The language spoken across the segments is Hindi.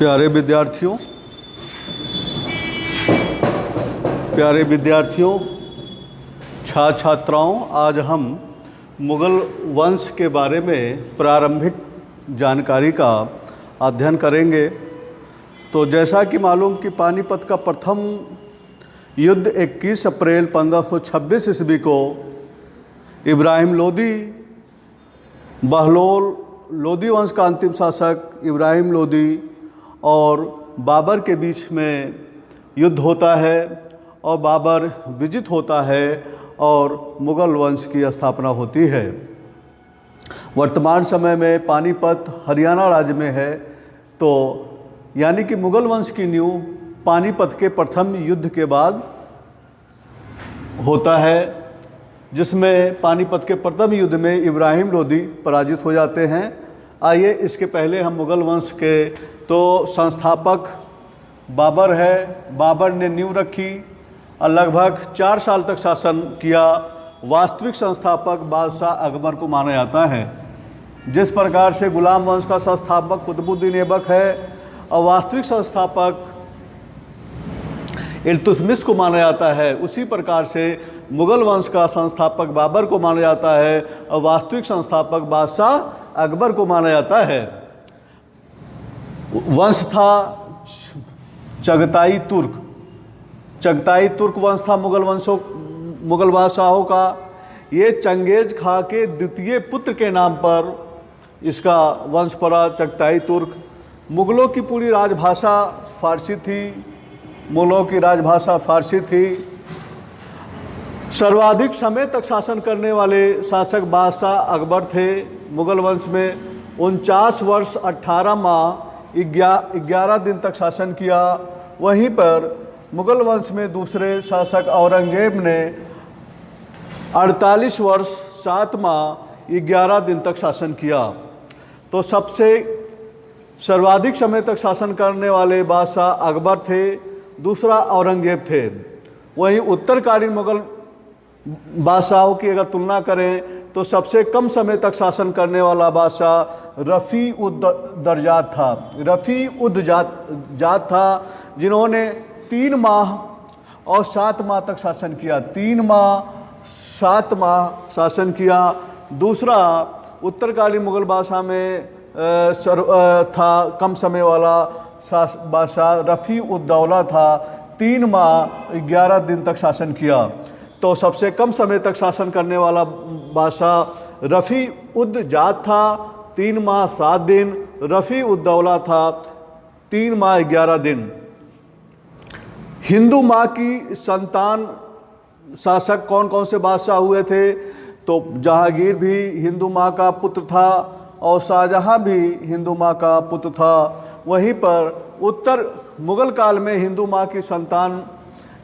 प्यारे विद्यार्थियों, छात्र छात्राओं, आज हम मुग़ल वंश के बारे में प्रारंभिक जानकारी का अध्ययन करेंगे। तो जैसा कि मालूम कि पानीपत का प्रथम युद्ध 21 अप्रैल 1526 ईस्वी को इब्राहिम लोदी, बहलोल लोदी वंश का अंतिम शासक इब्राहिम लोदी और बाबर के बीच में युद्ध होता है और बाबर विजित होता है और मुग़ल वंश की स्थापना होती है। वर्तमान समय में पानीपत हरियाणा राज्य में है। तो यानी कि मुग़ल वंश की नींव पानीपत के प्रथम युद्ध के बाद होता है, जिसमें पानीपत के प्रथम युद्ध में इब्राहिम लोदी पराजित हो जाते हैं। आइए इसके पहले हम मुग़ल वंश के तो संस्थापक बाबर है। बाबर ने नींव रखी और लगभग 4 साल तक शासन किया। वास्तविक संस्थापक बादशाह अकबर को माना जाता है। जिस प्रकार से गुलाम वंश का संस्थापक कुतुबुद्दीन ऐबक है और वास्तविक संस्थापक इल्तुतमिश को माना जाता है, उसी प्रकार से मुग़ल वंश का संस्थापक बाबर को माना जाता है और वास्तविक संस्थापक बादशाह अकबर को माना जाता है। वंश था चगताई तुर्क वंश था मुग़ल बादशाहों का। ये चंगेज खां के द्वितीय पुत्र के नाम पर इसका वंश पड़ा, चगताई तुर्क। मुग़लों की पूरी राजभाषा फारसी थी। सर्वाधिक समय तक शासन करने वाले शासक बादशाह अकबर थे। मुग़ल वंश में 49 वर्ष 18 माह 11 दिन तक शासन किया। वहीं पर मुग़ल वंश में दूसरे शासक औरंगजेब ने 48 वर्ष 7 माह 11 दिन तक शासन किया। तो सबसे सर्वाधिक समय तक शासन करने वाले बादशाह अकबर थे, दूसरा औरंगजेब थे। वहीं उत्तरकालीन मुग़ल बादशाहों की अगर तुलना करें तो सबसे कम समय तक शासन करने वाला बादशाह रफ़ी-उद-जात था, जिन्होंने 3 माह और 7 माह तक शासन किया। 3 माह 7 माह शासन किया। दूसरा उत्तरकालीन मुग़ल बादशाह में था कम समय वाला बादशाह रफ़ी-उद-दौला था, 3 माह 11 दिन तक शासन किया। तो सबसे कम समय तक शासन करने वाला बादशाह रफ़ी-उद-जात था, 3 माह 7 दिन। रफ़ी-उद-दौला था 3 माह 11 दिन। हिंदू माँ की संतान शासक कौन कौन से बादशाह हुए थे? तो जहांगीर भी हिंदू माँ का पुत्र था और शाहजहाँ भी हिंदू माँ का पुत्र था। वहीं पर उत्तर मुग़ल काल में हिंदू माँ की संतान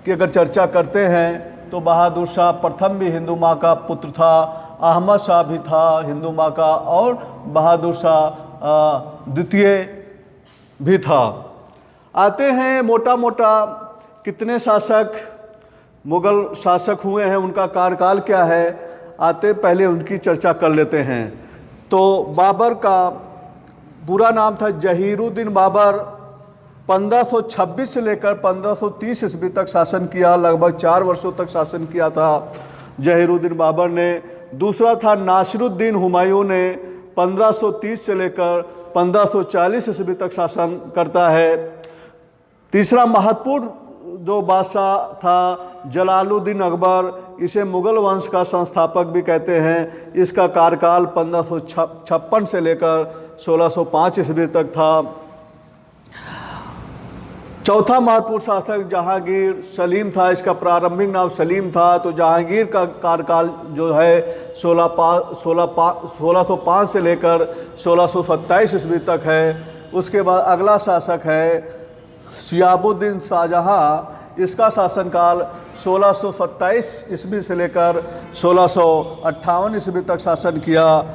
की अगर चर्चा करते हैं तो बहादुर शाह प्रथम भी हिंदू माँ का पुत्र था, अहमद शाह भी था हिंदू माँ का, और बहादुर शाह द्वितीय भी था। आते हैं मोटा मोटा कितने शासक मुग़ल शासक हुए हैं, उनका कार्यकाल क्या है, आते पहले उनकी चर्चा कर लेते हैं। तो बाबर का पूरा नाम था जहीरुद्दीन बाबर। 1526 से लेकर 1530 ईस्वी तक शासन किया। लगभग 4 वर्षों तक शासन किया था जहीरुद्दीन बाबर ने। दूसरा था नासिरुद्दीन हुमायूं ने 1530 से लेकर 1540 ईस्वी तक शासन करता है। तीसरा महत्वपूर्ण जो बादशाह था जलालुद्दीन अकबर, इसे मुग़ल वंश का संस्थापक भी कहते हैं। इसका कार्यकाल 1556 से लेकर 1605 ईस्वी तक था। चौथा महत्वपूर्ण शासक जहांगीर सलीम था। इसका प्रारंभिक नाम सलीम था। तो जहांगीर का कार्यकाल जो है 1605 से लेकर 1627 ईस्वी तक है। उसके बाद अगला शासक है शिहाबुद्दीन शाहजहाँ। इसका शासनकाल 1627 ईस्वी से लेकर 1658 ईस्वी तक शासन किया।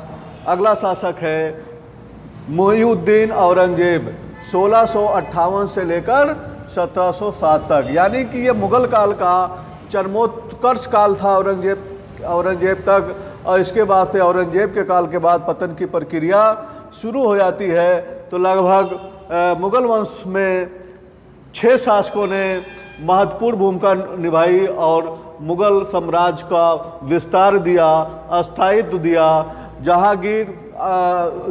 अगला शासक है मुईउद्दीन औरंगजेब, 1658 से लेकर 1707 तक। यानी कि ये मुग़ल काल का चरमोत्कर्ष काल था औरंगजेब तक। और इसके बाद से औरंगजेब के काल के बाद पतन की प्रक्रिया शुरू हो जाती है। तो लगभग मुगल वंश में 6 शासकों ने महत्वपूर्ण भूमिका निभाई और मुगल साम्राज्य का विस्तार दिया, स्थायित्व दिया। जहांगीर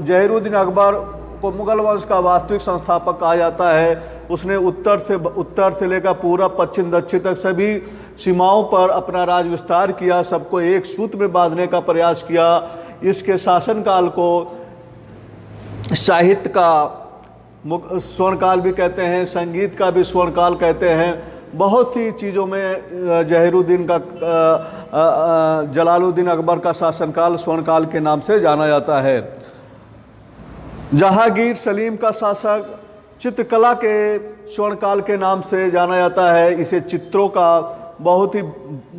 जहीरुद्दीन अकबर को मुगल वंश का वास्तविक संस्थापक कहा जाता है। उसने उत्तर से लेकर पूरा पश्चिम दक्षिण तक सभी सीमाओं पर अपना राज विस्तार किया, सबको एक सूत्र में बांधने का प्रयास किया। इसके शासनकाल को साहित्य का स्वर्णकाल भी कहते हैं, संगीत का भी स्वर्णकाल कहते हैं। बहुत सी चीज़ों में जलालुद्दीन अकबर का शासनकाल स्वर्णकाल के नाम से जाना जाता है। जहांगीर सलीम का शासक चित्रकला के स्वर्णकाल के नाम से जाना जाता है। इसे चित्रों का बहुत ही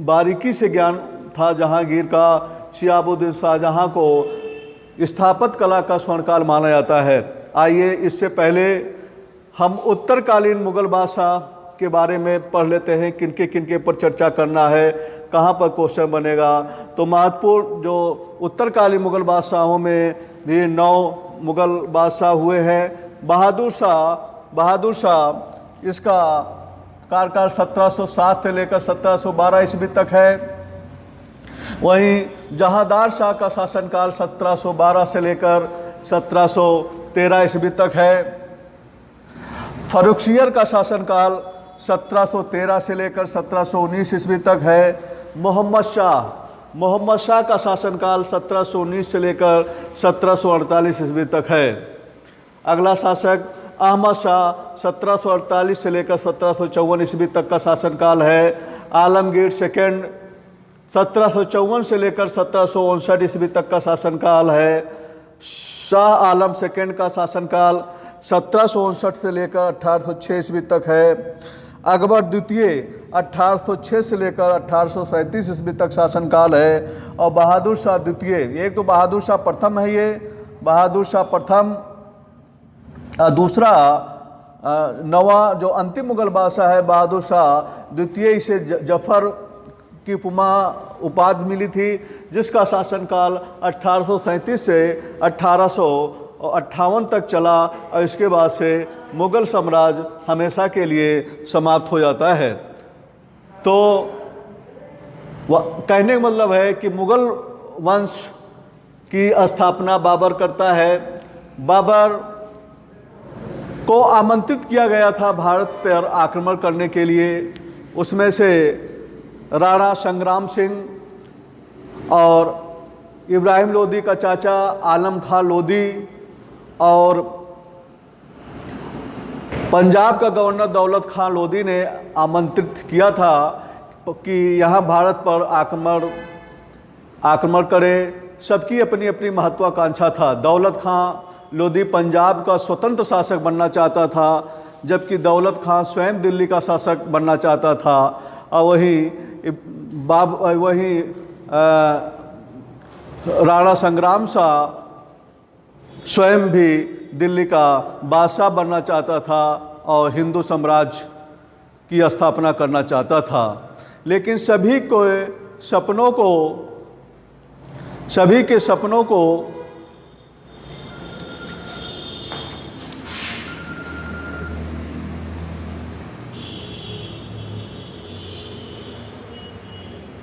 बारीकी से ज्ञान था जहांगीर का। शिहाबुद्दीन शाहजहां को स्थापत्य कला का स्वर्णकाल माना जाता है। आइए इससे पहले हम उत्तरकालीन मुगल बादशाह के बारे में पढ़ लेते हैं, किनके पर चर्चा करना है, कहाँ पर क्वेश्चन बनेगा। तो महत्वपूर्ण जो उत्तरकालीन मुगल बादशाहों में भी 9 मुगल बादशाह हुए हैं। बहादुर शाह इसका कार्यकाल 1707 से लेकर 1712 ईस्वी तक है। वहीं जहांदार शाह का शासनकाल 1712 से लेकर 1713 ईस्वी तक है। फर्रुखसियर का शासनकाल 1713 से लेकर 1719 ईस्वी तक है। मोहम्मद शाह का शासनकाल 1719 से लेकर 1748 ईस्वी तक है। अगला शासक अहमद शाह 1748 से लेकर 1754 ईस्वी तक का शासनकाल है। आलमगीर सेकेंड 1754 से लेकर 1759 ईस्वी तक का शासनकाल है। शाह आलम सेकेंड का शासनकाल 1759 से लेकर 1806 ईस्वी तक है। अकबर द्वितीय 1806 से लेकर 1837 ईस्वी तक शासनकाल है। और बहादुर शाह द्वितीय, एक तो बहादुर शाह प्रथम है, ये बहादुर शाह प्रथम। दूसरा नवा जो अंतिम मुगल बादशाह है बहादुर शाह द्वितीय, इसे जफर की उपाधि मिली थी, जिसका शासनकाल 1837 से 1858 तक चला और इसके बाद से मुगल साम्राज्य हमेशा के लिए समाप्त हो जाता है। तो कहने का मतलब है कि मुगल वंश की स्थापना बाबर करता है। बाबर को आमंत्रित किया गया था भारत पर आक्रमण करने के लिए। उसमें से राणा संग्राम सिंह और इब्राहिम लोदी का चाचा आलम खां लोदी और पंजाब का गवर्नर दौलत खां लोदी ने आमंत्रित किया था कि यहाँ भारत पर आक्रमण करे। सबकी अपनी अपनी महत्वाकांक्षा था। दौलत खां लोदी पंजाब का स्वतंत्र शासक बनना चाहता था, जबकि दौलत खां स्वयं दिल्ली का शासक बनना चाहता था। और वहीं राणा संग्राम शाह स्वयं भी दिल्ली का बादशाह बनना चाहता था और हिंदू साम्राज्य की स्थापना करना चाहता था। लेकिन सभी के सपनों को